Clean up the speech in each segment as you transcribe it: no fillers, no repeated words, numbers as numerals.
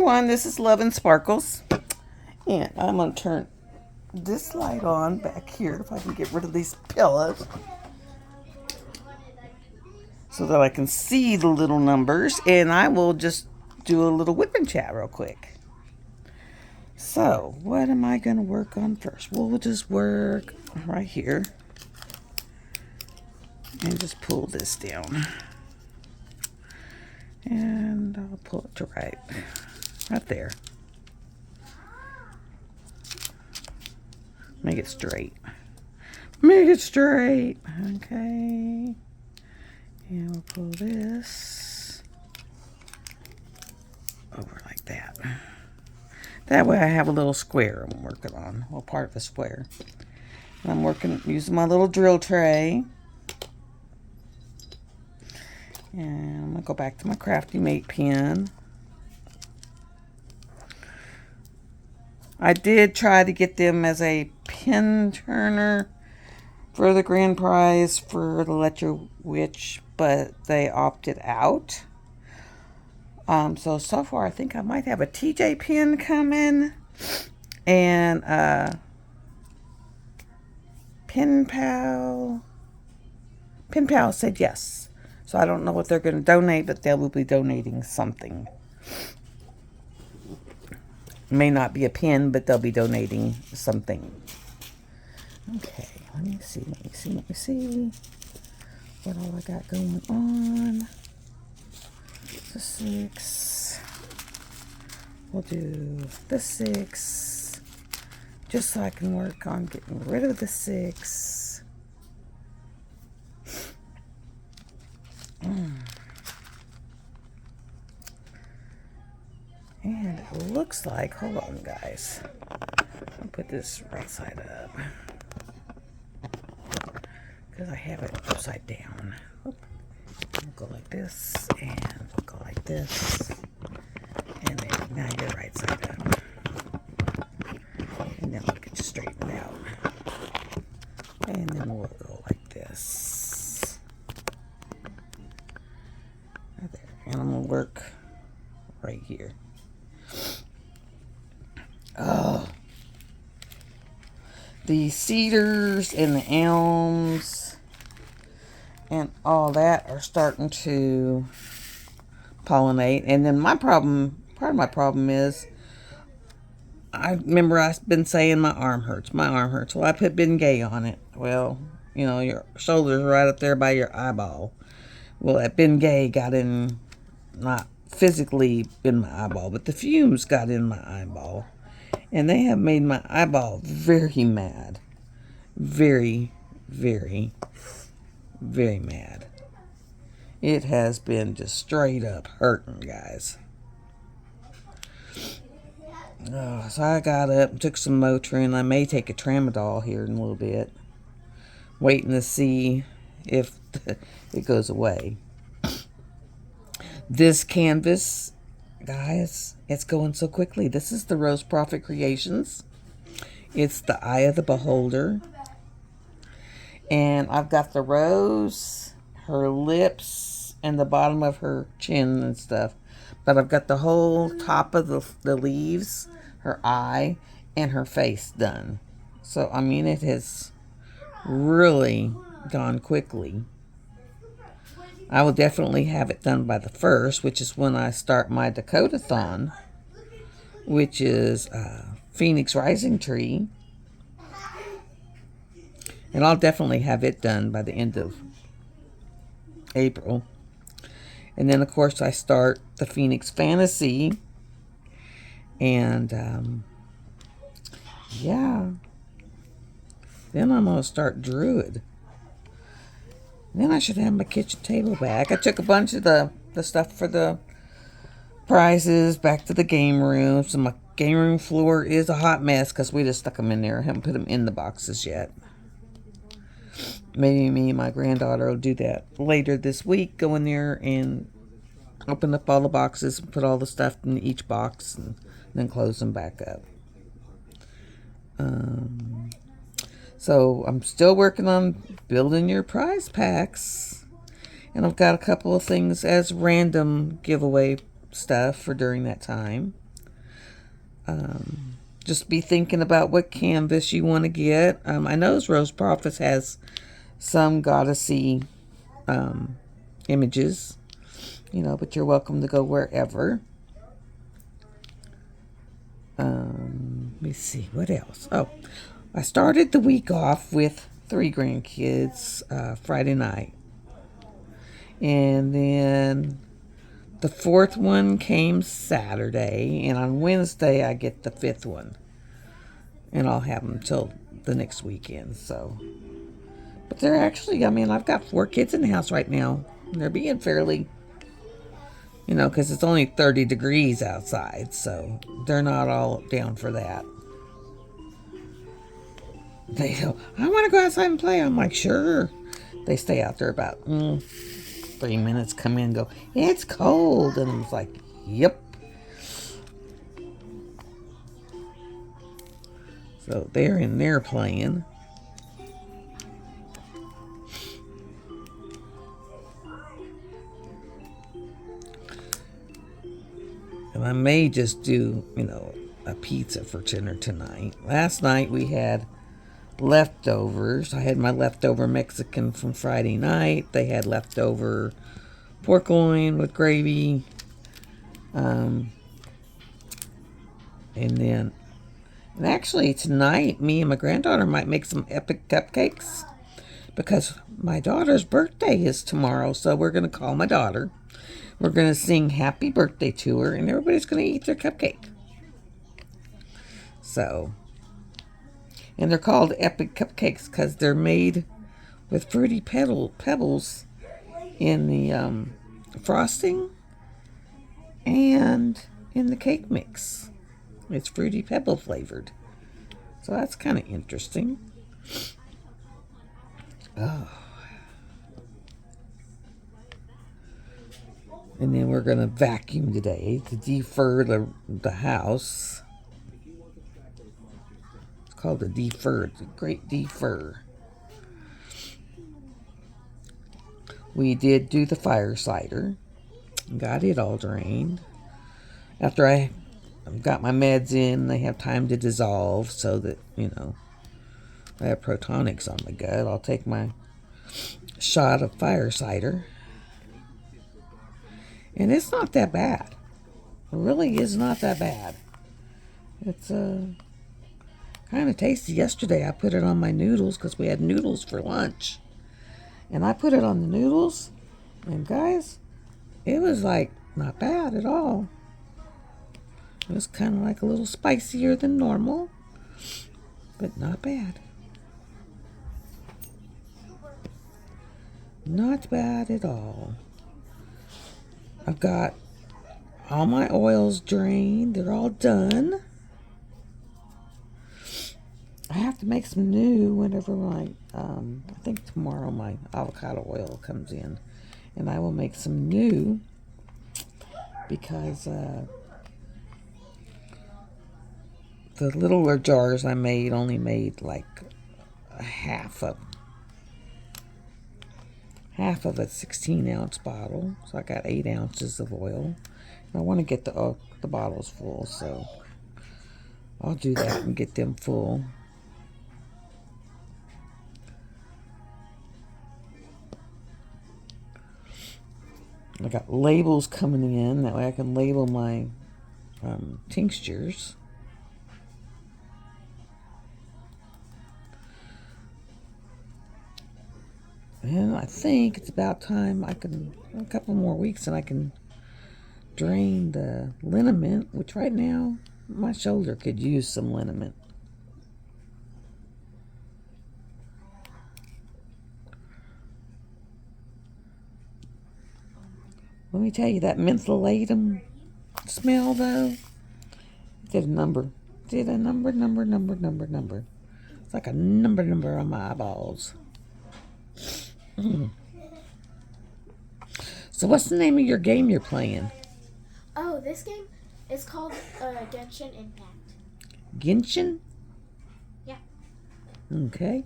everyone, this is Love and Sparkles, and I'm going to turn this light on back here if I can get rid of these pillows so that I can see the little numbers, and I will just do a little whip and chat real quick. So, what am I going to work on first? We'll just work right here and just pull this down. And I'll pull it to right there. Make it straight. Make it straight. Okay. And we'll pull this over like that. That way I have a little square I'm working on. Well, part of a square. And I'm working using my little drill tray. And I'm going to go back to my Crafty Mate pen. I did try to get them as a pin turner for the grand prize for the Let Your Witch, but they opted out. So far I think I might have a TJ pin coming. And Pen Pal said yes. So I don't know what they're going to donate, but they will be donating something. May not be a pin, but they'll be donating something. Okay, let me see what all I got going on. The 6. We'll do the 6. Just so I can work on getting rid of the 6. And it looks like, hold on guys, I'll put this right side up because I have it upside down. We'll go like this, and we'll go like this, and there, now you're right side up. And then we'll get you straightened out. And then we'll go like this. Right there. And I'm going to work right here. Oh, the cedars and the elms and all that are starting to pollinate. And then part of my problem is, I remember I've been saying my arm hurts. Well, I put Bengay on it. Well, you know, your shoulder's right up there by your eyeball. Well, that Bengay got in, not physically in my eyeball, but the fumes got in my eyeball. And they have made my eyeball very mad. Very, very, very mad. It has been just straight up hurting, guys. So I got up and took some Motrin. I may take a Tramadol here in a little bit. Waiting to see if it goes away. This canvas, guys, it's going so quickly. This is the Rose Prophet Creations. It's the Eye of the Beholder. And I've got the rose, her lips, and the bottom of her chin and stuff. But I've got the whole top of the leaves, her eye, and her face done. So, I mean, it has really gone quickly. I will definitely have it done by the 1st, which is when I start my Dakota-thon, which is Phoenix Rising Tree. And I'll definitely have it done by the end of April. And then, of course, I start the Phoenix Fantasy. And, yeah. Then I'm going to start Druid. Then I should have my kitchen table back. I took a bunch of the stuff for the prizes back to the game room. So my game room floor is a hot mess because we just stuck them in there. I haven't put them in the boxes yet. Maybe me and my granddaughter will do that later this week. Go in there and open up all the boxes and put all the stuff in each box and then close them back up. So I'm still working on building your prize packs. And I've got a couple of things as random giveaway stuff for during that time. Just be thinking about what canvas you want to get. I know Rose Prophets has some goddessy images, but you're welcome to go wherever. Let me see, what else? Oh, I started the week off with 3 grandkids Friday night. And then the 4th one came Saturday. And on Wednesday, I get the 5th one. And I'll have them till the next weekend, so. But they're actually, I've got 4 kids in the house right now. And they're being fairly, because it's only 30 degrees outside. So they're not all down for that. They go, I want to go outside and play. I'm like, sure. They stay out there about 3 minutes, come in and go, it's cold. And I'm like, yep. So they're in there playing. And I may just do, a pizza for dinner tonight. Last night we had leftovers. I had my leftover Mexican from Friday night. They had leftover pork loin with gravy. And actually tonight, me and my granddaughter might make some epic cupcakes because my daughter's birthday is tomorrow. So we're going to call my daughter. We're going to sing happy birthday to her, and everybody's going to eat their cupcake. So, and they're called epic cupcakes because they're made with fruity pebbles in the frosting and in the cake mix. It's fruity pebble flavored. So that's kind of interesting. Oh. And then we're going to vacuum today to defer the house. It's called the defer, the great defer. We did do the fire cider. Got it all drained. After I got my meds in, they have time to dissolve so that, I have protonics on my gut. I'll take my shot of fire cider. And it's not that bad. It really is not that bad. It's kind of tasty. Yesterday I put it on my noodles because we had noodles for lunch. And I put it on the noodles. And guys, it was like not bad at all. It was kind of like a little spicier than normal. But not bad. Not bad at all. I've got all my oils drained. They're all done. I have to make some new whenever I think tomorrow my avocado oil comes in. And I will make some new because the littler jars I made only made like a half of a 16-ounce bottle. So I got 8 ounces of oil. And I want to get the bottles full, so I'll do that and get them full. I got labels coming in. That way I can label my tinctures. And I think it's about time a couple more weeks and I can drain the liniment, which right now my shoulder could use some liniment. Let me tell you, that mentholatum smell though, did a number. It's like a number on my eyeballs. So what's the name of your game you're playing? Oh, this game is called Genshin Impact. Genshin? Yeah. Okay.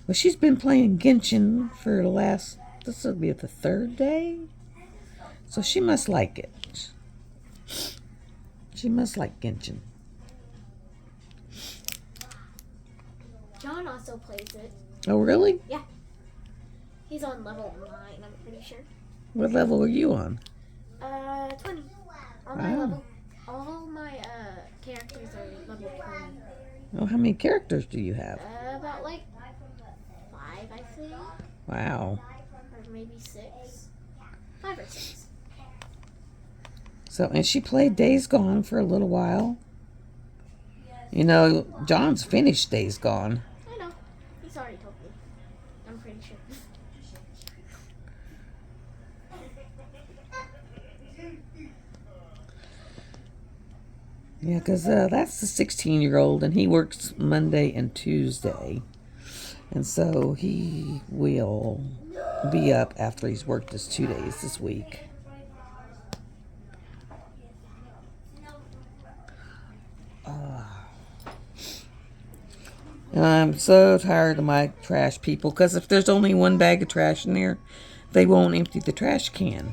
Well, she's been playing Genshin for this will be the 3rd day. So she must like it. She must like Genshin. also plays it. Oh, really? Yeah. He's on level 9, I'm pretty sure. What level are you on? 20. All my characters are level 20. Oh, how many characters do you have? About like 5, I think. Wow. Or maybe 6. 5 or 6. So, and she played Days Gone for a little while. You know, John's finished Days Gone. I know. He's already told me. I'm pretty sure. Yeah, because that's the 16-year-old, and he works Monday and Tuesday. And so he will be up after he's worked his 2 days this week. And I'm so tired of my trash people, because if there's only one bag of trash in there, they won't empty the trash can.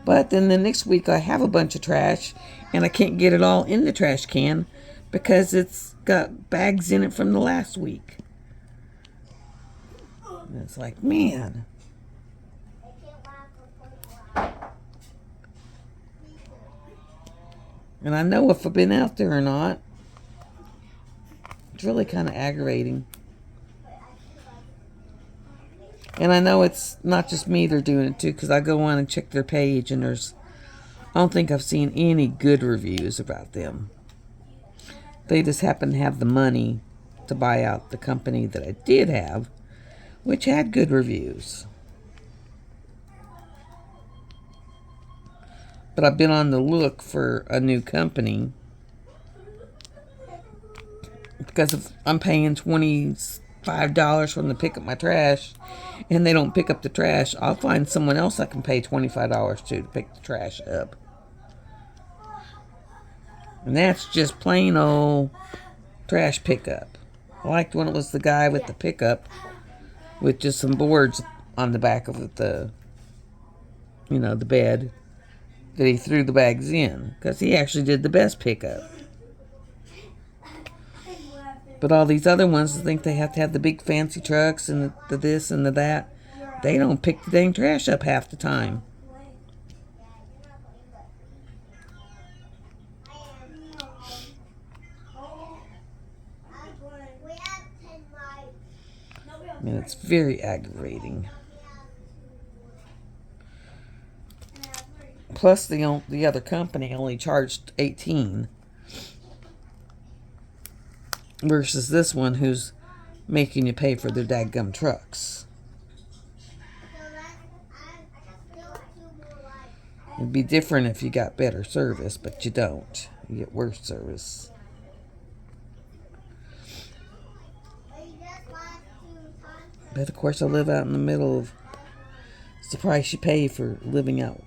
But then the next week I have a bunch of trash, and I can't get it all in the trash can because it's got bags in it from the last week. And it's like, man. And I know if I've been out there or not. It's really kind of aggravating. And I know it's not just me they're doing it to, because I go on and check their page, and I don't think I've seen any good reviews about them. They just happen to have the money to buy out the company that I did have, which had good reviews. But I've been on the look for a new company, because if I'm paying $25 for them to pick up my trash, and they don't pick up the trash, I'll find someone else I can pay $25 to pick the trash up. And that's just plain old trash pickup. I liked when it was the guy with the pickup with just some boards on the back of the bed that he threw the bags in, because he actually did the best pickup. But all these other ones think they have to have the big fancy trucks and the this and the that. They don't pick the dang trash up half the time. I mean, it's very aggravating. Plus, the other company only charged $18, versus this one who's making you pay for their dadgum trucks. It'd be different if you got better service, but you don't. You get worse service. But of course, I live out in the middle of, it's the price you pay for living out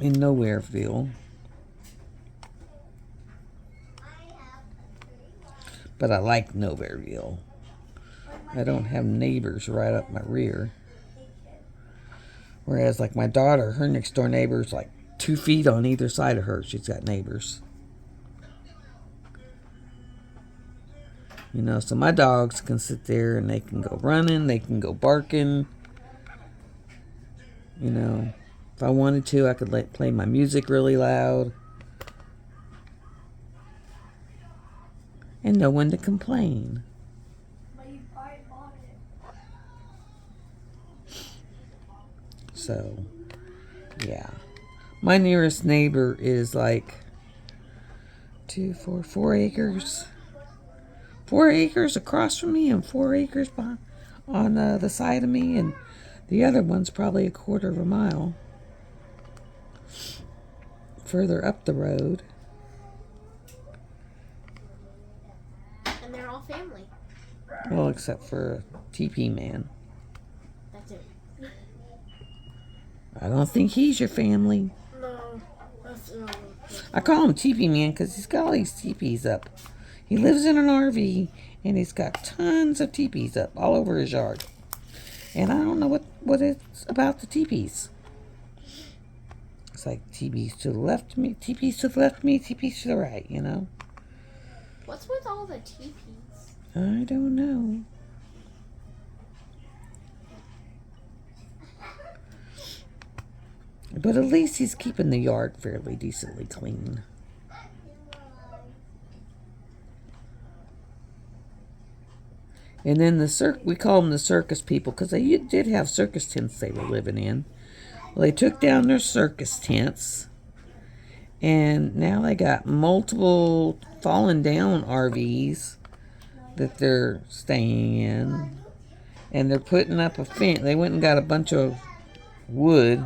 in Nowhereville. But I like Nowhereville. I don't have neighbors right up my rear. Whereas, like my daughter, her next door neighbor's like 2 feet on either side of her. She's got neighbors. So my dogs can sit there and they can go running, they can go barking. If I wanted to, I could play my music really loud. And no one to complain. So, yeah. My nearest neighbor is like 4 acres. 4 acres across from me and 4 acres on the side of me, and the other one's probably a quarter of a mile further up the road. And they're all family. Well, except for TP Man. That's it. I don't think he's your family. No. That's no. I call him TP Man because he's got all these teepees up. He lives in an RV, and he's got tons of teepees up all over his yard. And I don't know what it's about the teepees. It's like teepees to the left of me, teepees to the left of me, teepees to the right, What's with all the teepees? I don't know. But at least he's keeping the yard fairly decently clean. And then we call them the circus people because they did have circus tents they were living in. Well, they took down their circus tents, and now they got multiple fallen down RVs that they're staying in. And they're putting up a fence. They went and got a bunch of wood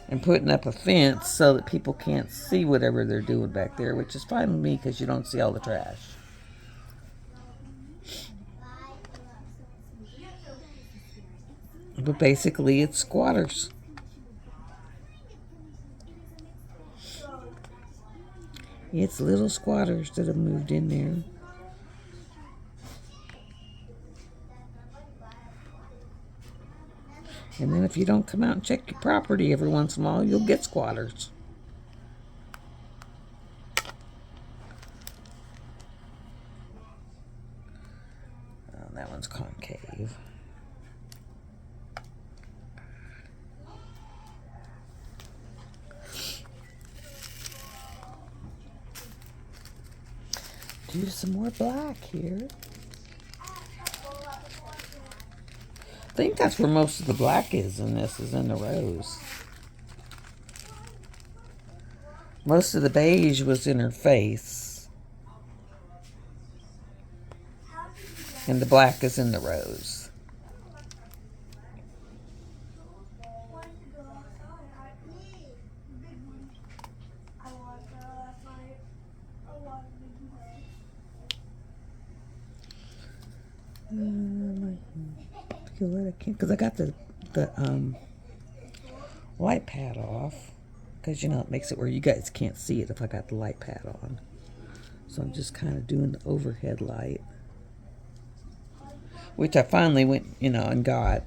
and putting up a fence so that people can't see whatever they're doing back there, which is fine with me because you don't see all the trash. But basically, it's squatters. It's little squatters that have moved in there. And then if you don't come out and check your property every once in a while, you'll get squatters. Oh, that one's concave. Do some more black here. I think that's where most of the black is in this, is in the rose. Most of the beige was in her face. And the black is in the rose. Because I got the light pad off, because you know it makes it where you guys can't see it if I got the light pad on. So I'm just kind of doing the overhead light, which I finally went and got.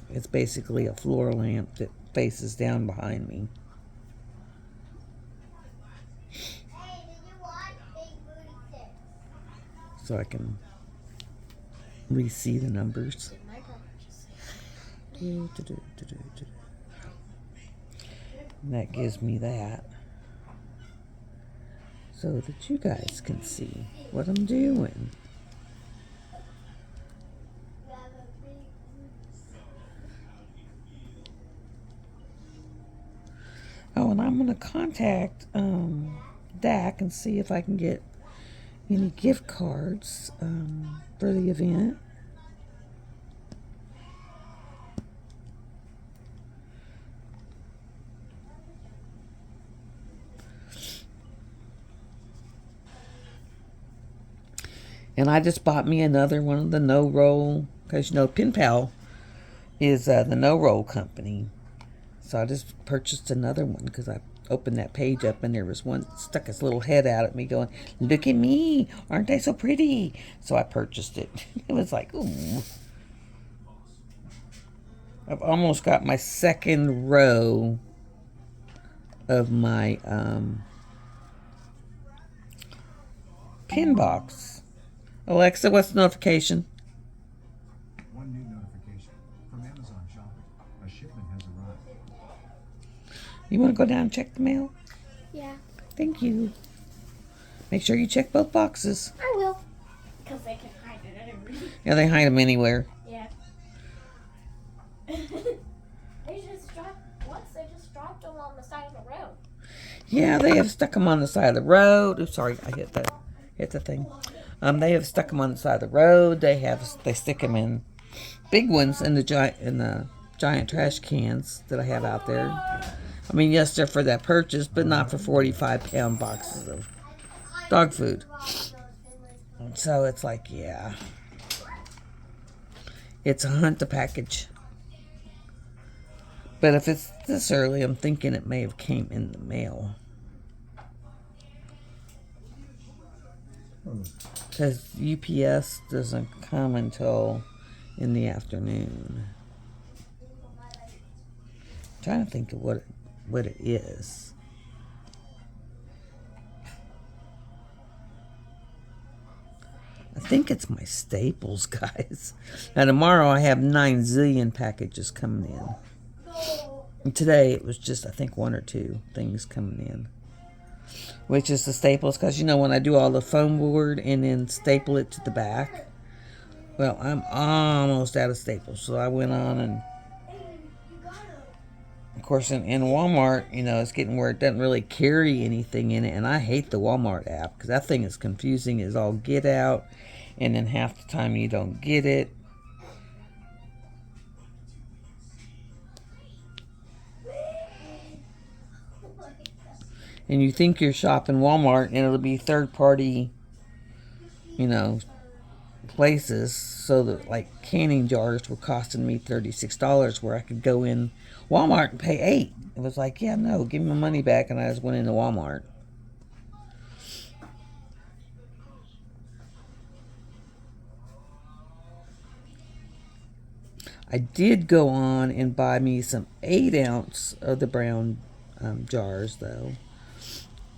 It's basically a floor lamp that faces down behind me. So I can re-see the numbers. And that gives me that, so that you guys can see what I'm doing. Oh, and I'm going to contact Dak and see if I can get any gift cards for the event. And I just bought me another one of the no-roll, because Pen Pal is the no-roll company. So I just purchased another one because I opened that page up and there was one stuck its little head out at me going, "Look at me, aren't I so pretty?" So I purchased it. It was like, ooh. I've almost got my second row of my pin box. Alexa, what's the notification? One new notification from Amazon Shopping. A shipment has arrived. You want to go down and check the mail? Yeah. Thank you. Make sure you check both boxes. I will. Because they can hide it anywhere. Yeah, they hide them anywhere. Yeah. They just dropped them on the side of the road. Yeah, they have stuck them on the side of the road. Oops, sorry, I hit the thing. They have stuck them on the side of the road. They stick them in big ones in the giant trash cans that I have out there. I mean, yes, they're for that purchase, but not for 45-pound boxes of dog food. So it's like, yeah, it's a hunt to package. But if it's this early, I'm thinking it may have came in the mail. Because UPS doesn't come until in the afternoon. I'm trying to think of what it is. I think it's my staples, guys. Now tomorrow I have 9 zillion packages coming in. And today it was just, I think, 1 or 2 things coming in. Which is the staples, because you know when I do all the foam board and then staple it to the back. Well, I'm almost out of staples, so I went on and, of course, in Walmart, you know, it's getting where it doesn't really carry anything in it, and I hate the Walmart app, because that thing is confusing as all get out, and then half the time you don't get it. And you think you're shopping Walmart, and it'll be third-party, you know, places. So that, like, canning jars were costing me $36, where I could go in Walmart and pay $8. It was like, yeah, no, give me my money back, and I just went into Walmart. I did go on and buy me some 8-ounce of the brown jars, though,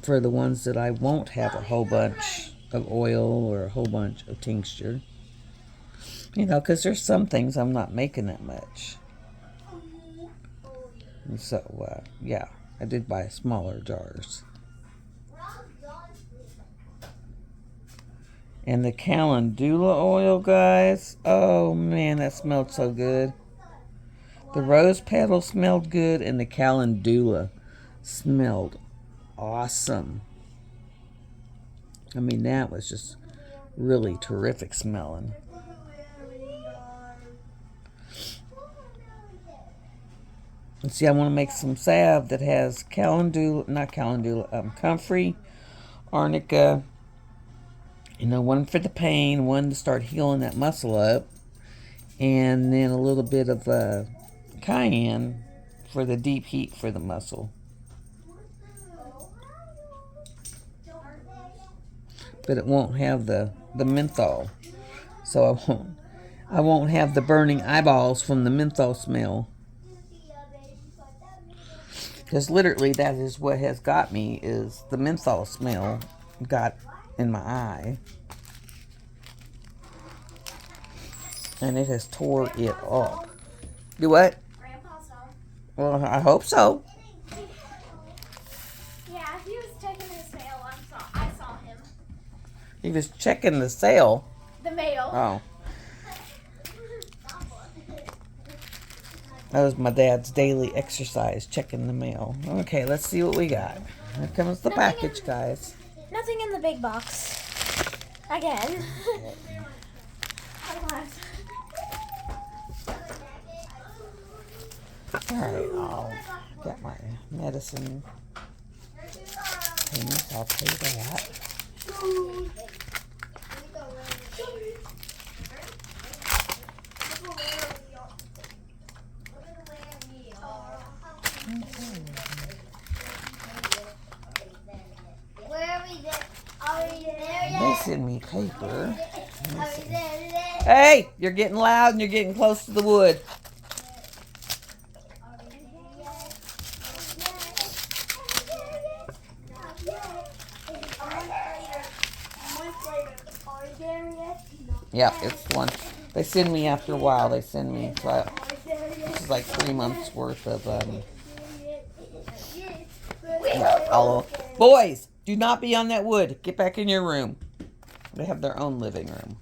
for the ones that I won't have a whole bunch of oil or a whole bunch of tincture. You know, because there's some things I'm not making that much. And so, yeah, I did buy smaller jars. And the calendula oil, guys. Oh, man, that smelled so good. The rose petal smelled good, and the calendula smelled awesome. I mean, that was just really terrific smelling. And see, I want to make some salve that has comfrey, arnica, you know, one for the pain, one to start healing that muscle up, and then a little bit of cayenne for the deep heat for the muscle. But it won't have the menthol, so I won't have the burning eyeballs from the menthol smell. Because literally that is what has got me, is the menthol smell got in my eye. And it has tore it up. Do what? Grandpa's home. Well, I hope so. Yeah, he was checking his mail. I saw him. He was checking the sale. The mail. Oh. That was my dad's daily exercise, checking the mail. Okay, let's see what we got. Here comes the package, guys. Nothing in the big box. Again. Alright, I'll get my medicine payment. I'll pay that. They send me paper. Hey, you're getting loud and you're getting close to the wood. Yeah, it's one. They send me after a while. They send me. So this is like 3 months worth of. Yeah, boys, do not be on that wood. Get back in your room. They have their own living room.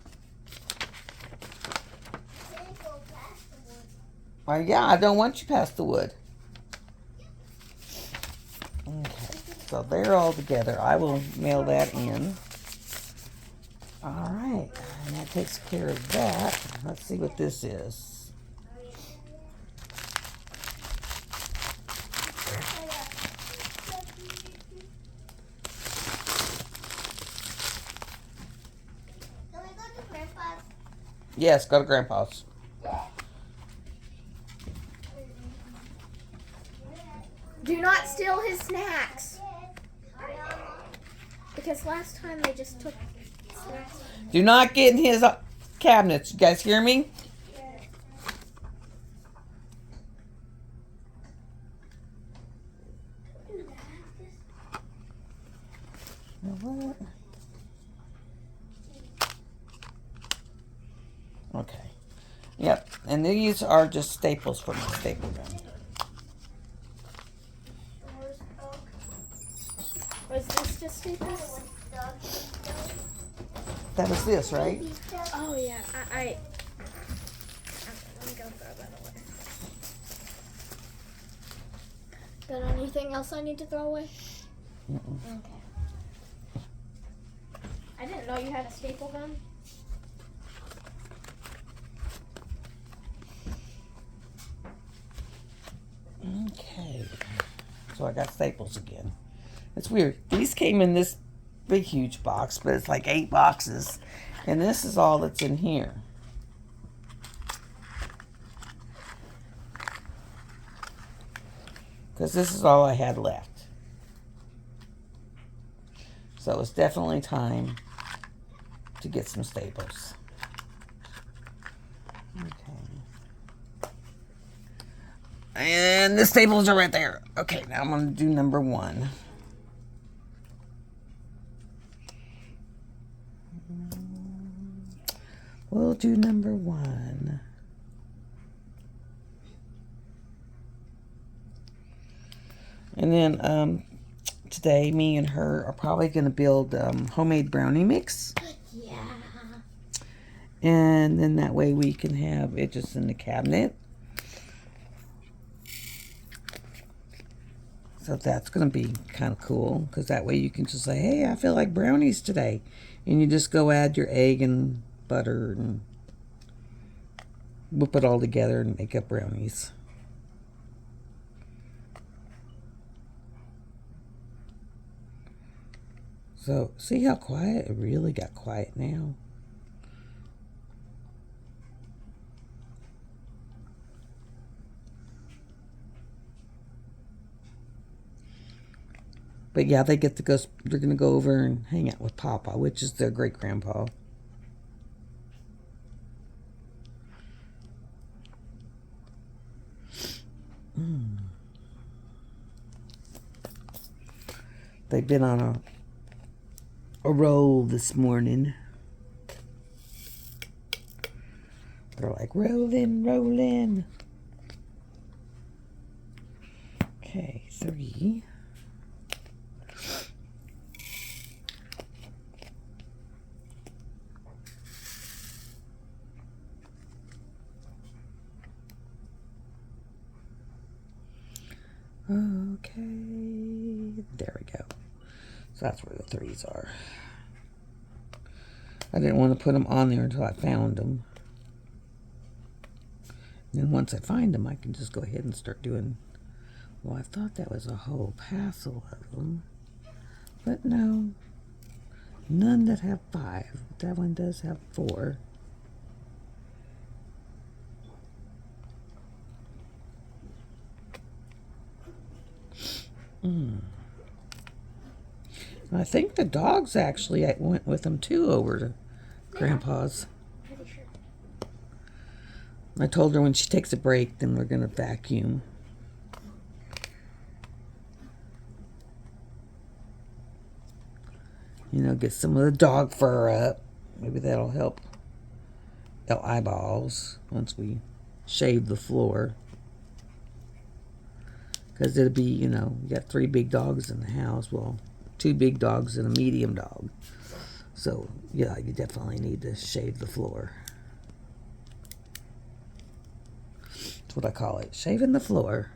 Yeah, I don't want you past the wood. Okay, so they're all together. I will mail that in. All right, and that takes care of that. Let's see what this is. Can we go to Grandpa's? Yes, go to Grandpa's. Do not steal his snacks. Because last time they just took snacks. Do not get in his cabinets. You guys hear me? What? Okay. Yep. And these are just staples from the staple gun. That was this, right? Oh yeah, I let me go throw that away. Got anything else I need to throw away? Okay. I didn't know you had a staple gun. Okay. So I got staples again. It's weird. These came in this big, huge box, but it's like 8 boxes. And this is all that's in here. Because this is all I had left. So it's definitely time to get some staples. Okay. And the staples are right there. Okay, now I'm going to do number 1. We'll do number 1. And then today, me and her are probably going to build homemade brownie mix. Yeah. And then that way we can have it just in the cabinet. So that's going to be kind of cool, because that way you can just say, hey, I feel like brownies today. And you just go add your egg and butter and whip it all together and make up brownies. So see how quiet? It really got quiet now. But yeah, they get to go. They're gonna go over and hang out with Papa, which is their great grandpa. They've been on a roll this morning. They're like rolling, rolling. Okay, 3. Okay, there we go. So that's where the 3s are. I didn't want to put them on there until I found them. And then once I find them, I can just go ahead and start doing. Well, I thought that was a whole passel of them, but no, none that have 5. But that one does have 4. I think the dogs actually went with them too over to Grandpa's. Pretty sure. I told her when she takes a break, then we're going to vacuum. You know, get some of the dog fur up. Maybe that'll help our eyeballs once we shave the floor. Because it'll be, you know, you got 3 big dogs in the house. Well, 2 big dogs and a medium dog. So, yeah, you definitely need to shave the floor. That's what I call it, shaving the floor.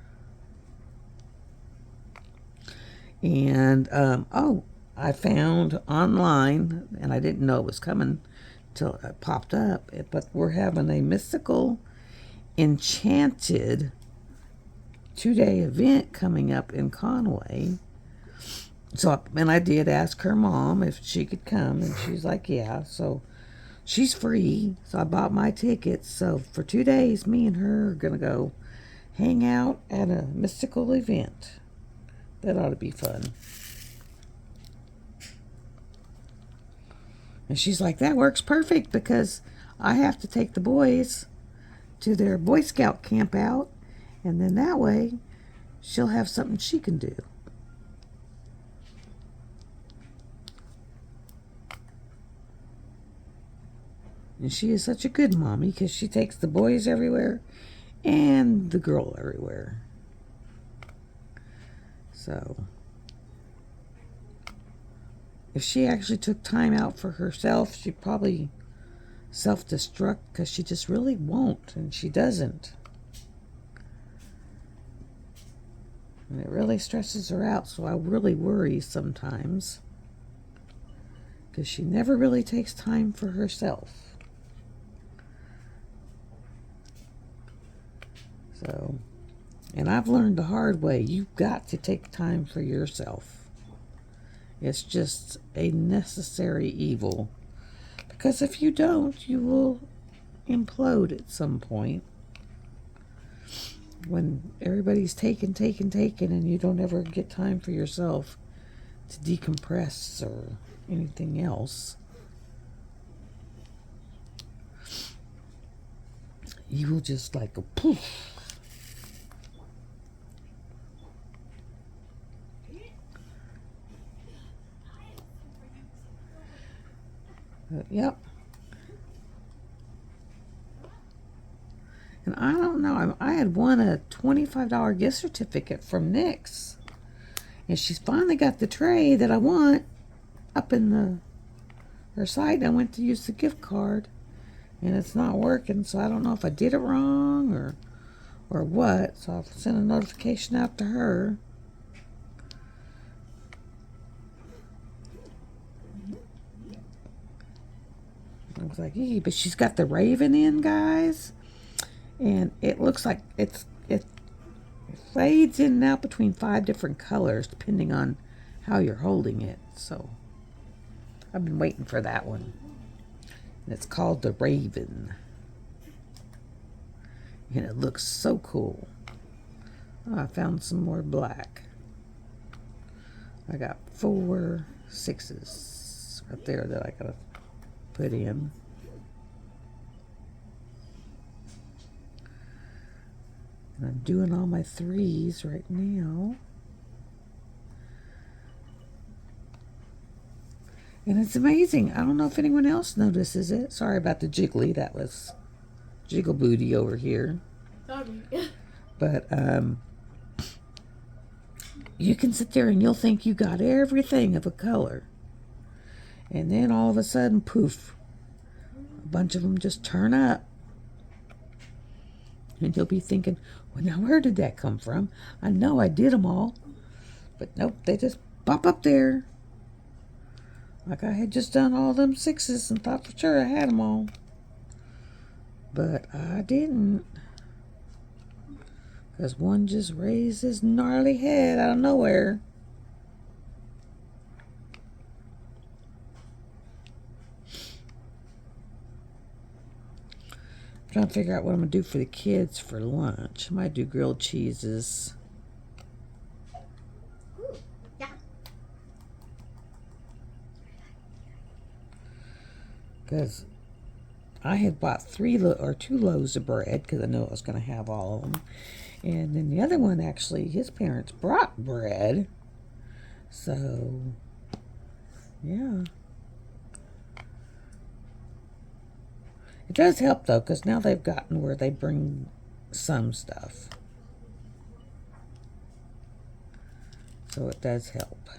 And, oh, I found online, and I didn't know it was coming till it popped up, but we're having a mystical, enchanted 2-day event coming up in Conway. So, and I did ask her mom if she could come, and she's like, yeah. So she's free. So I bought my tickets. So for 2 days, me and her are going to go hang out at a mystical event. That ought to be fun. And she's like, that works perfect because I have to take the boys to their Boy Scout camp out. And then that way, she'll have something she can do. And she is such a good mommy because she takes the boys everywhere and the girl everywhere. So, if she actually took time out for herself, she'd probably self-destruct because she just really won't, and she doesn't. And it really stresses her out, so I really worry sometimes because she never really takes time for herself. So, and I've learned the hard way, you've got to take time for yourself. It's just a necessary evil. Because if you don't, you will implode at some point. When everybody's taken, and you don't ever get time for yourself to decompress or anything else, you will just like go poof. Yep. And I don't know, I had won a $25 gift certificate from NYX. And she's finally got the tray that I want up in her site. I went to use the gift card, and it's not working, so I don't know if I did it wrong or what. So I'll send a notification out to her. I was like, "Ee," but she's got the raven in, guys, and it looks like it fades in and out between 5 different colors depending on how you're holding it. So I've been waiting for that one, and it's called the Raven, and it looks so cool. Oh, I found some more black. I got 4 6s right there that I gotta put in. And I'm doing all my 3s right now. And it's amazing. I don't know if anyone else notices it. Sorry about the jiggly. That was Jiggle Booty over here. Sorry. But you can sit there and you'll think you got everything of a color. And then all of a sudden, poof, a bunch of them just turn up. And you'll be thinking, well, now where did that come from? I know I did them all. But nope, they just pop up there. Like I had just done all them 6s and thought for sure I had them all. But I didn't. Because one just raised his gnarly head out of nowhere. I'm trying to figure out what I'm going to do for the kids for lunch. I might do grilled cheeses. Ooh, yeah. Because I had bought 2 loaves of bread because I knew I was going to have all of them. And then the other one, actually, his parents brought bread. So, yeah. It does help, though, because now they've gotten where they bring some stuff. So it does help.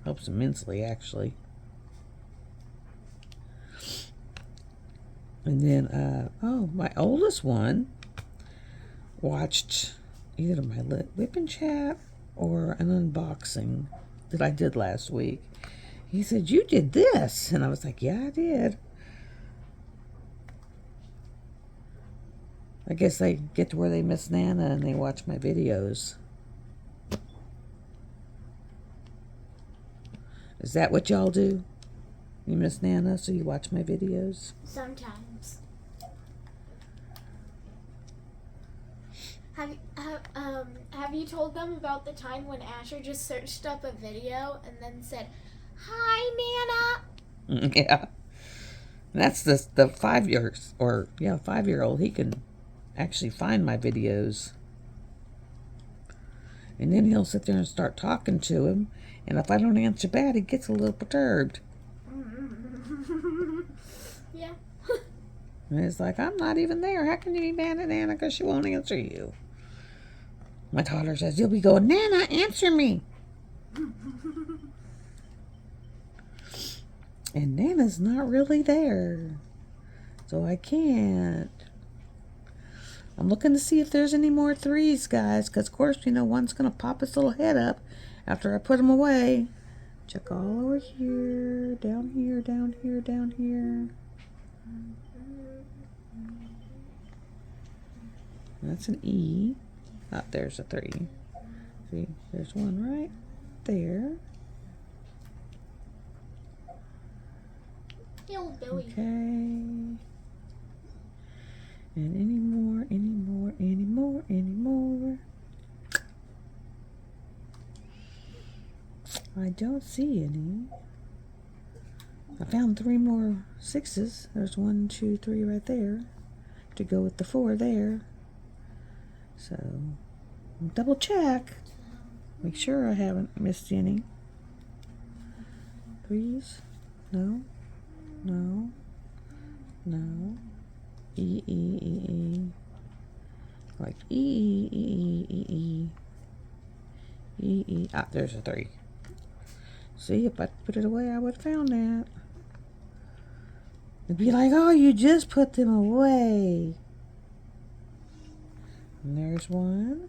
Helps immensely, actually. And then, my oldest one watched either my WIP and chat or an unboxing that I did last week. He said, "You did this." And I was like, "Yeah, I did." I guess they get to where they miss Nana and they watch my videos. Is that what y'all do? You miss Nana, so you watch my videos? Sometimes. Have you told them about the time when Asher just searched up a video and then said, "Hi, Nana"? Yeah. That's the 5-year-old. He can actually find my videos. And then he'll sit there and start talking to him. And if I don't answer back, he gets a little perturbed. Yeah. And it's like, I'm not even there. How can you be mad at Nana because she won't answer you? My toddler says, you'll be going, "Nana, answer me." And Nana's not really there. So I can't. I'm looking to see if there's any more threes, guys. Because, of course, you know, one's going to pop its little head up after I put them away. Check all over here. Down here, down here, down here. That's an E. Oh, there's a 3. See, there's one right there. Hey, old Billy. Okay. And any more, any more, any more, any more. I don't see any. I found 3 more 6s. There's 1, 2, 3 right there to go with the 4 there. So, double check. Make sure I haven't missed any. 3s? No. No. No. E, E, E, E. Like E, E, E, E, E, E, E. Ah, there's a 3. See, if I put it away, I would have found that. It'd be like, oh, you just put them away. And there's 1. I'm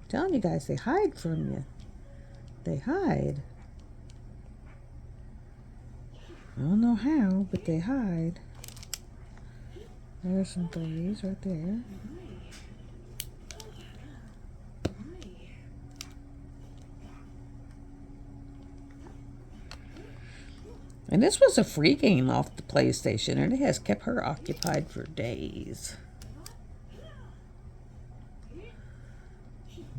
telling you guys, they hide from you. They hide. I don't know how, but they hide. There's some 3s right there. And this was a free game off the PlayStation, and it has kept her occupied for days.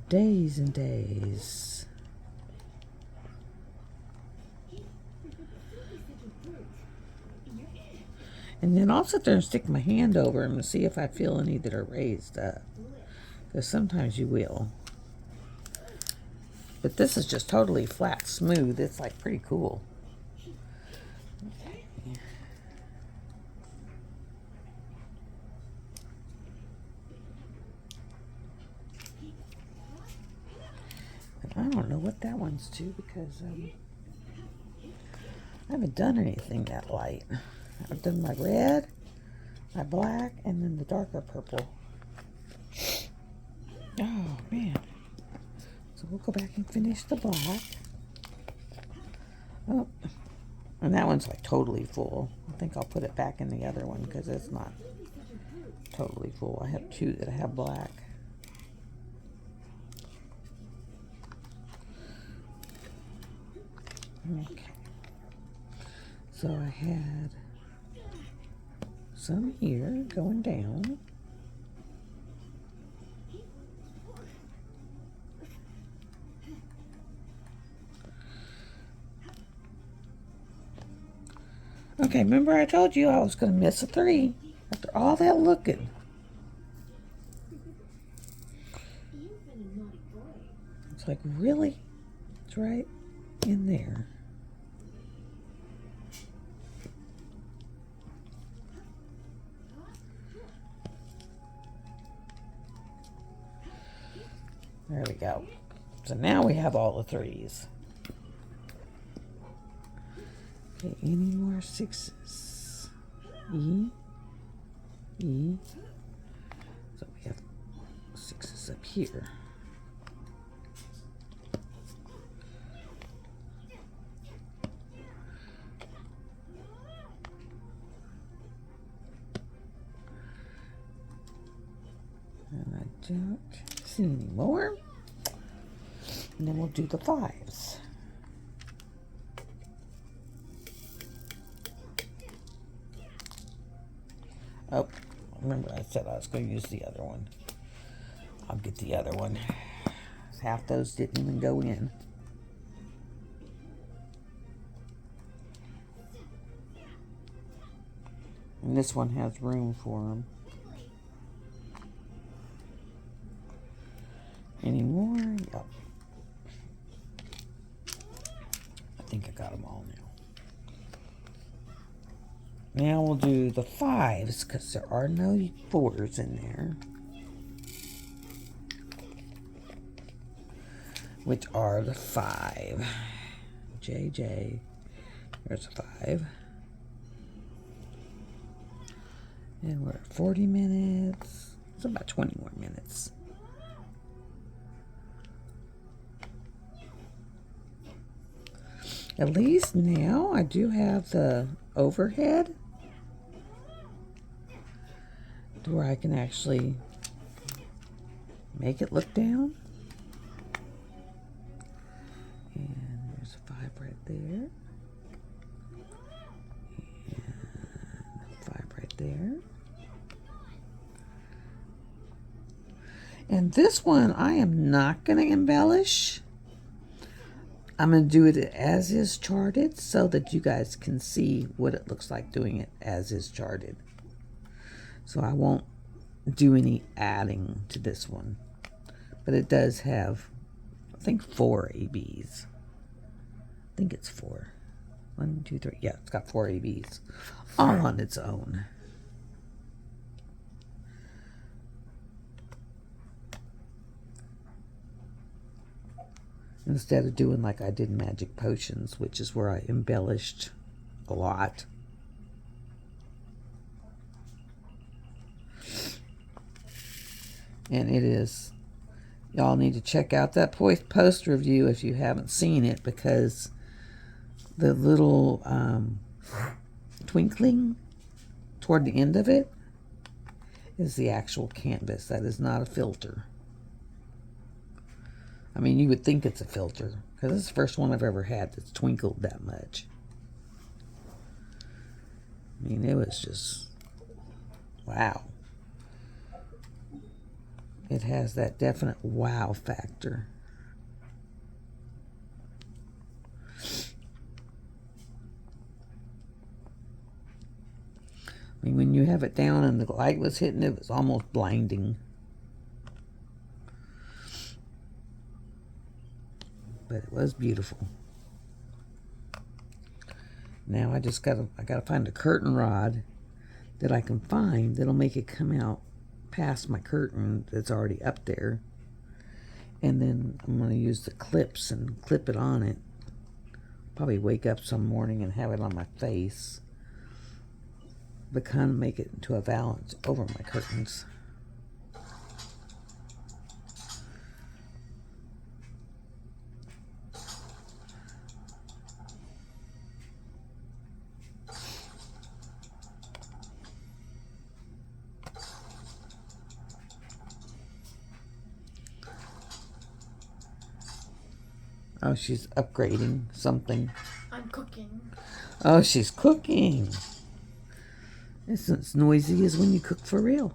Days and days. And then I'll sit there and stick my hand over them to see if I feel any that are raised up. Because sometimes you will. But this is just totally flat, smooth. It's like pretty cool. I don't know what that one's to because I haven't done anything that light. I've done my red, my black, and then the darker purple. Oh, man. So we'll go back and finish the black. Oh, and that one's like totally full. I think I'll put it back in the other one because it's not totally full. I have 2 that have black. Okay. So I had some here going down. Okay, remember I told you I was going to miss a 3 after all that looking. It's like, really? It's right in there. There we go. So now we have all the 3s. Okay, any more 6s? E. E. So we have 6s up here. And I don't see any more. And then we'll do the 5s. Oh, remember I said I was going to use the other one. I'll get the other one. Half those didn't even go in. And this one has room for them. Any more? Yep. I think I got them all now. Now we'll do the 5s because there are no 4s in there. Which are the 5. JJ There's a 5. And we're at 40 minutes. It's about 20 more minutes. At least now I do have the overhead to where I can actually make it look down. And there's a 5 right there. And 5 right there. And this one I am not going to embellish. I'm going to do it as is charted so that you guys can see what it looks like doing it as is charted. So I won't do any adding to this one. But it does have, I think, 4 ABs. I think it's 4. 1, 2, 3. Yeah, it's got 4 ABs all on its own. Instead of doing like I did Magic Potions, which is where I embellished a lot. And it is, y'all need to check out that post review if you haven't seen it, because the little twinkling toward the end of it is the actual canvas. That is not a filter. I mean, you would think it's a filter, because this is the first one I've ever had that's twinkled that much. I mean, it was just, wow. It has that definite wow factor. I mean, when you have it down and the light was hitting, it was almost blinding. But it was beautiful. Now I gotta find a curtain rod that I can find that'll make it come out past my curtain that's already up there. And then I'm gonna use the clips and clip it on it. Probably wake up some morning and have it on my face. But kind of make it into a valance over my curtains. Oh, she's upgrading something. I'm cooking. Oh, she's cooking. It's as noisy as when you cook for real.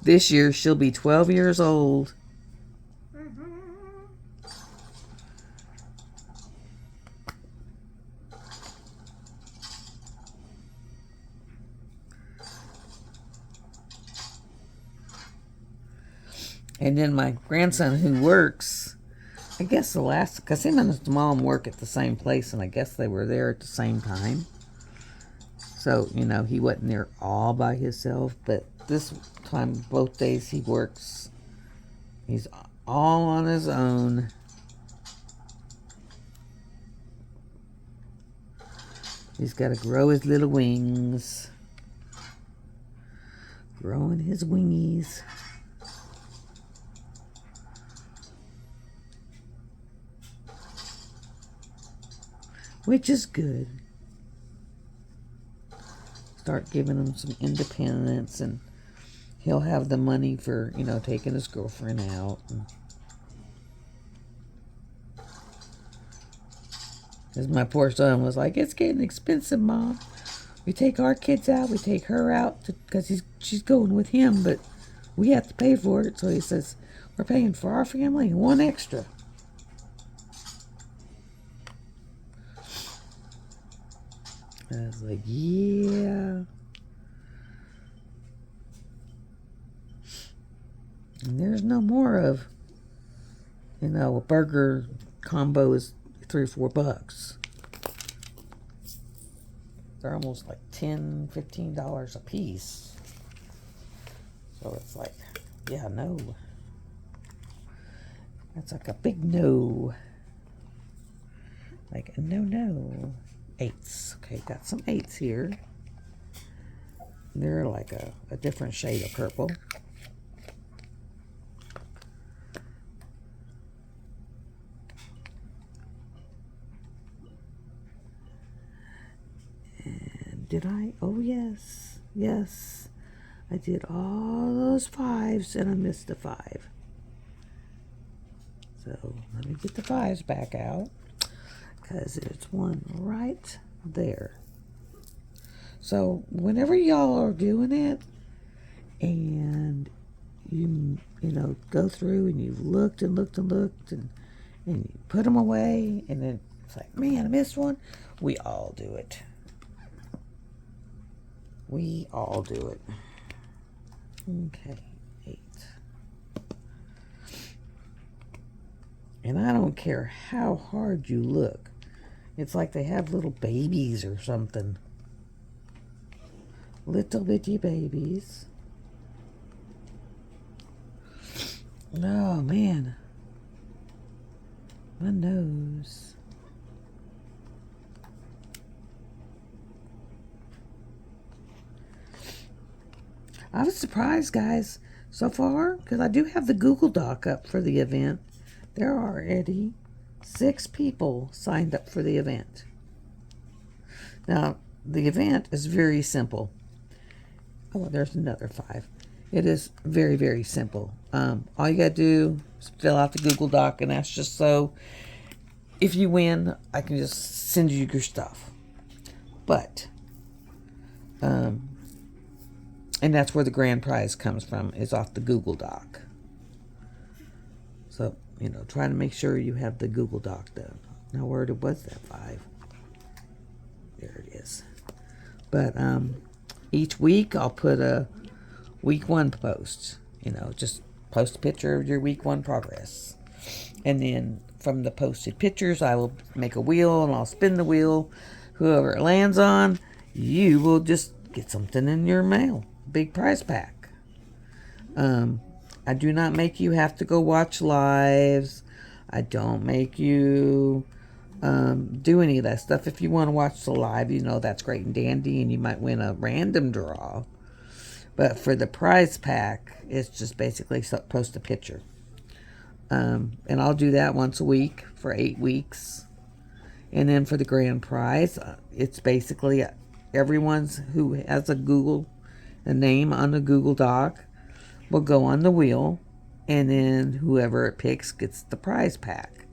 This year, she'll be 12 years old. And then my grandson who works, I guess because him and his mom work at the same place, and I guess they were there at the same time. So, you know, he wasn't there all by himself, but this time, both days he works, he's all on his own. He's got to grow his little wings. Growing his wingies. Which is good. Start giving him some independence, and he'll have the money for, you know, taking his girlfriend out. As my poor son was like, it's getting expensive, Mom. We take our kids out, we take her out, because she's going with him, but we have to pay for it. So he says, we're paying for our family and one extra. I was like, yeah. And there's no more of, you know, a burger combo is $3 or $4. They're almost like $10, $15 a piece. So it's like, yeah, no. That's like a big no. Like, no. 8s. Okay, got some 8s here. They're like a different shade of purple. And did I? Oh, yes. Yes. I did all those 5s and I missed a 5. So let me get the 5s back out, because there's one right there. So whenever y'all are doing it and you know, go through and you've looked and you put them away, and then it's like, man, I missed one. We all do it. We all do it. Okay, 8. And I don't care how hard you look. It's like they have little babies or something. Little bitty babies. Oh, man. My nose. I was surprised, guys, so far, because I do have the Google Doc up for the event. There are already 6 people signed up for the event. Now, the event is very simple. Oh, there's another 5. It is very, very simple. All you got to do is fill out the Google Doc, and that's just so if you win, I can just send you your stuff. But, and that's where the grand prize comes from, is off the Google Doc. So, you know, try to make sure you have the Google Doc done. Now, where was that 5? There it is. But each week I'll put a week 1 post. You know, just post a picture of your week 1 progress. And then from the posted pictures, I will make a wheel and I'll spin the wheel. Whoever it lands on, you will just get something in your mail. Big prize pack. I do not make you have to go watch lives. I don't make you do any of that stuff. If you want to watch the live, you know, that's great and dandy, and you might win a random draw. But for the prize pack, it's just basically post a picture. And I'll do that once a week for 8 weeks. And then for the grand prize, it's basically everyone's who has a name on the Google Doc will go on the wheel, and then whoever it picks gets the prize pack,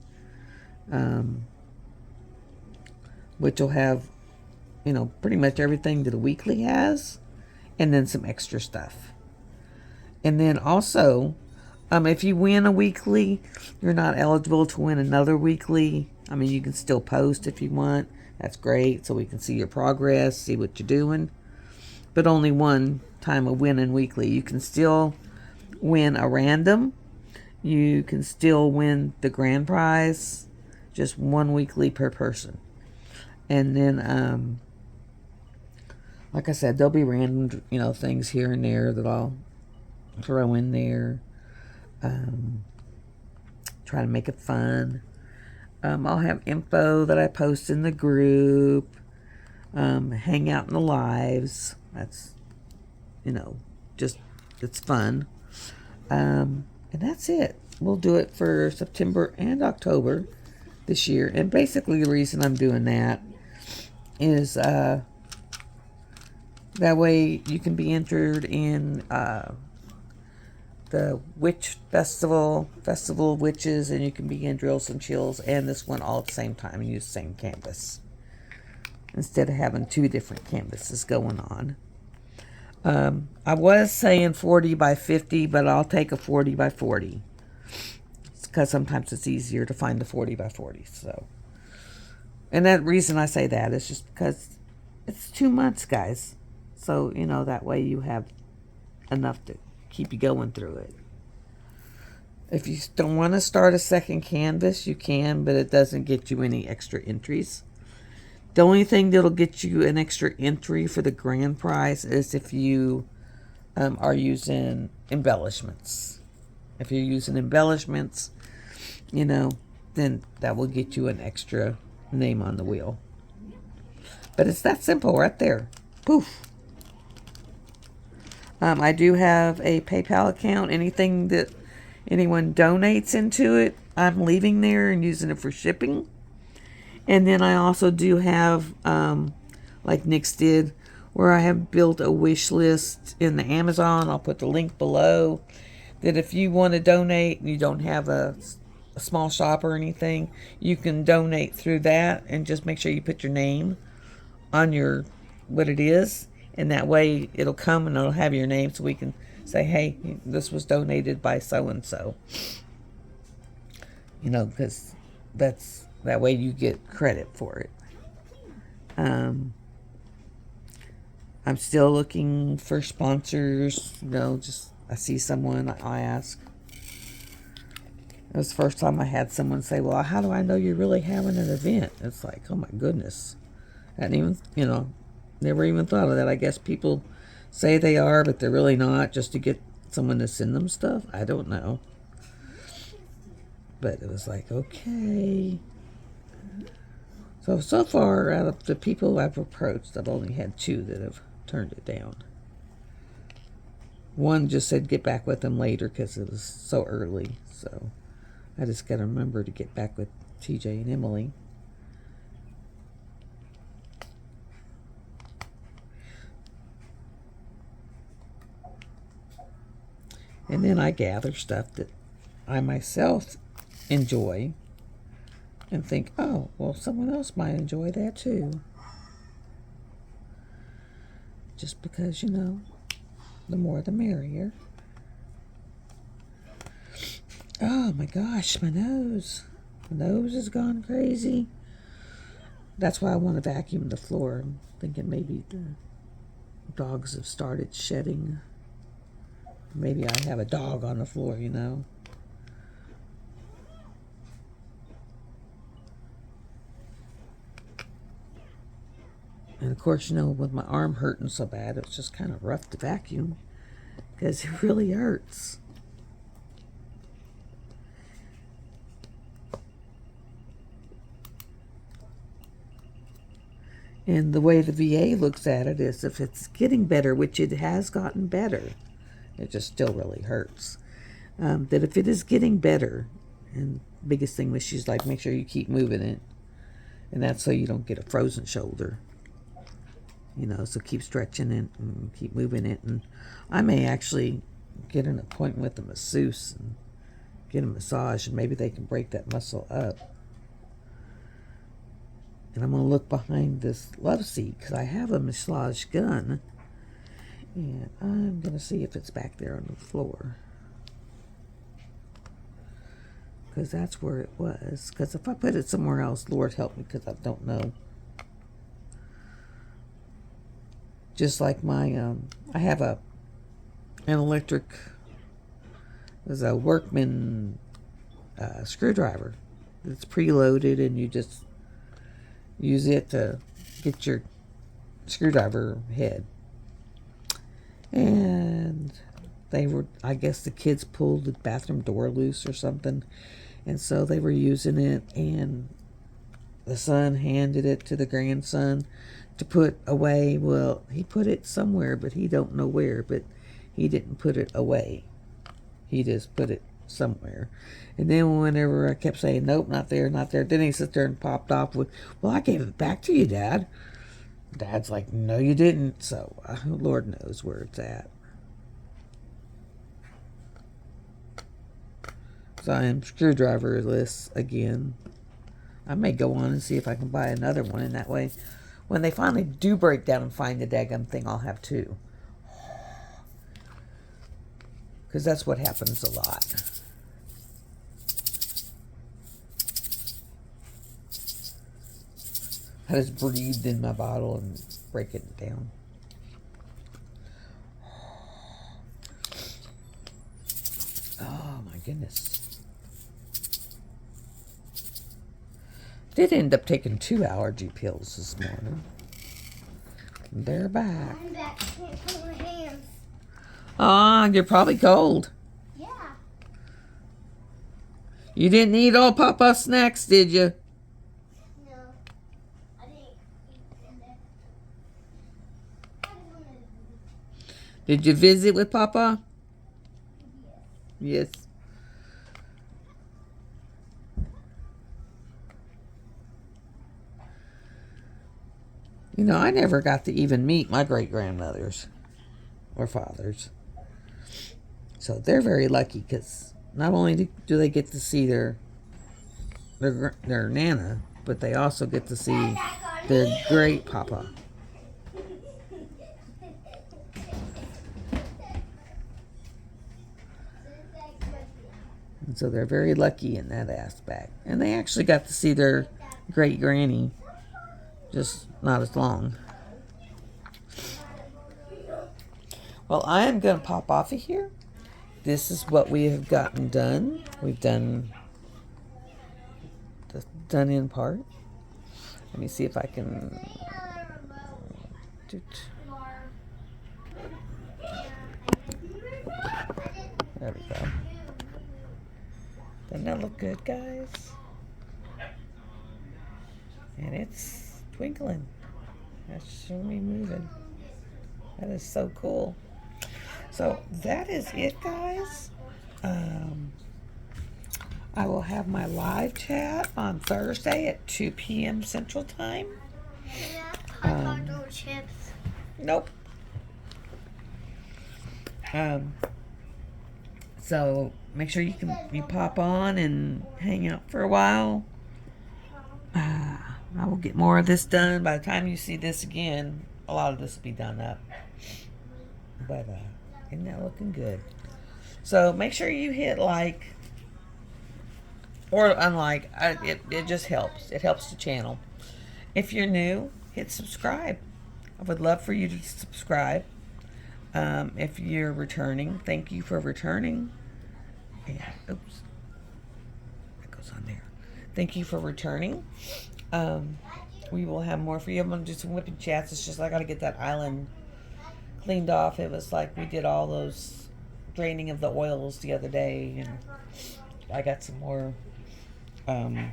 which will have, you know, pretty much everything that the weekly has, and then some extra stuff. And then also, if you win a weekly, you're not eligible to win another weekly. I mean, you can still post if you want. That's great, so we can see your progress, see what you're doing. But only one time of winning weekly. You can still win a random. You can still win the grand prize. Just 1 weekly per person. And then, like I said, there'll be random, you know, things here and there that I'll throw in there. Try to make it fun. I'll have info that I post in the group. Hang out in the lives. That's, you know, just, it's fun. And that's it. We'll do it for September and October this year. And basically the reason I'm doing that is that way you can be entered in the Witch Festival of Witches, and you can be in Drills and Chills and this one all at the same time and use the same canvas, instead of having 2 different canvases going on. I was saying 40 by 50, but I'll take a 40 by 40. It's because sometimes it's easier to find the 40 by 40. So, and that reason I say that is just because it's 2 months, guys. So, you know, that way you have enough to keep you going through it. If you don't want to start a second canvas, you can, but it doesn't get you any extra entries. The only thing that'll get you an extra entry for the grand prize is if you are using embellishments. If you're using embellishments, you know, then that will get you an extra name on the wheel. But it's that simple right there. Poof. I do have a PayPal account. Anything that anyone donates into it, I'm leaving there and using it for shipping. And then I also do have, like Nick's did, where I have built a wish list in the Amazon. I'll put the link below. That if you want to donate and you don't have a small shop or anything, you can donate through that, and just make sure you put your name on your what it is, and that way it'll come and it'll have your name, so we can say, hey, this was donated by so and so. You know, because that way you get credit for it. I'm still looking for sponsors. You know, just I see someone, I ask. It was the first time I had someone say, well, how do I know you're really having an event? It's like, oh my goodness. I hadn't even, you know, never even thought of that. I guess people say they are, but they're really not, just to get someone to send them stuff. I don't know. But it was like, okay. So far, out of the people I've approached, I've only had 2 that have turned it down. One just said get back with them later because it was so early. So I just got to remember to get back with TJ and Emily. And then I gather stuff that I myself enjoy and think, oh, well, someone else might enjoy that too. Just because, you know, the more the merrier. Oh my gosh, my nose. My nose has gone crazy. That's why I want to vacuum the floor. I'm thinking maybe the dogs have started shedding. Maybe I have a dog on the floor, you know. And of course, you know, with my arm hurting so bad, it's just kind of rough to vacuum because it really hurts. And the way the VA looks at it is if it's getting better, which it has gotten better, it just still really hurts. That if it is getting better, and biggest thing was she's like, make sure you keep moving it. And that's so you don't get a frozen shoulder. You know, so keep stretching it and keep moving it. And I may actually get an appointment with a masseuse and get a massage, and maybe they can break that muscle up. And I'm going to look behind this love seat because I have a massage gun. And I'm going to see if it's back there on the floor. Because that's where it was. Because if I put it somewhere else, Lord help me, because I don't know. Just like my, I have an electric, there's a Workman screwdriver that's preloaded, and you just use it to get your screwdriver head. And they were, I guess the kids pulled the bathroom door loose or something, and so they were using it, and the son handed it to the grandson to put away. Well, he put it somewhere, but he don't know where, but he didn't put it away. He just put it somewhere. And then whenever I kept saying, nope, not there, not there, then he sits there and popped off with, well, I gave it back to you, Dad. Dad's like, no, you didn't. So Lord knows where it's at. So I am screwdriverless again. I may go on and see if I can buy another one, and that way, when they finally do break down and find the daggum thing, I'll have 2. Because that's what happens a lot. I just breathed in my bottle and break it down. Oh my goodness. Did end up taking 2 allergy pills this morning. They're back. I'm back. I can't feel my hands. Ah, you're probably cold. Yeah. You didn't eat all Papa's snacks, did you? No. Did you visit with Papa? Yes. You know, I never got to even meet my great-grandmothers or fathers. So they're very lucky because not only do they get to see their Nana, but they also get to see their great Papa. And so they're very lucky in that aspect. And they actually got to see their great granny, just not as long. Well, I am going to pop off of here. This is what we have gotten done. We've done the done in part. Let me see if I can. There we go. Doesn't that look good, guys? And it's twinkling. That's showing me moving. That is so cool. So that is it, guys. I will have my live chat on Thursday at 2 p.m. Central Time. Yeah, I got no chips. Nope. So make sure you pop on and hang out for a while. I will get more of this done. By the time you see this again, a lot of this will be done up. But isn't that looking good? So make sure you hit like or unlike. It just helps. It helps the channel. If you're new, hit subscribe. I would love for you to subscribe. If you're returning, thank you for returning. And oops, that goes on there. Thank you for returning. We will have more for you. I'm gonna do some whipping chats. It's just I gotta get that island cleaned off. It was like we did all those draining of the oils the other day, and I got some more. I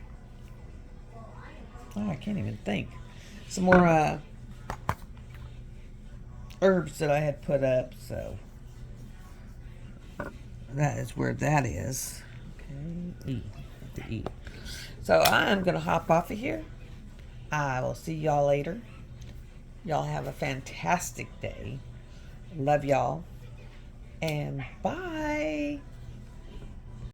can't even think. Some more herbs that I had put up. So that is where that is. Okay, to eat. So I'm gonna hop off of here. I will see y'all later. Y'all have a fantastic day. Love y'all. And bye.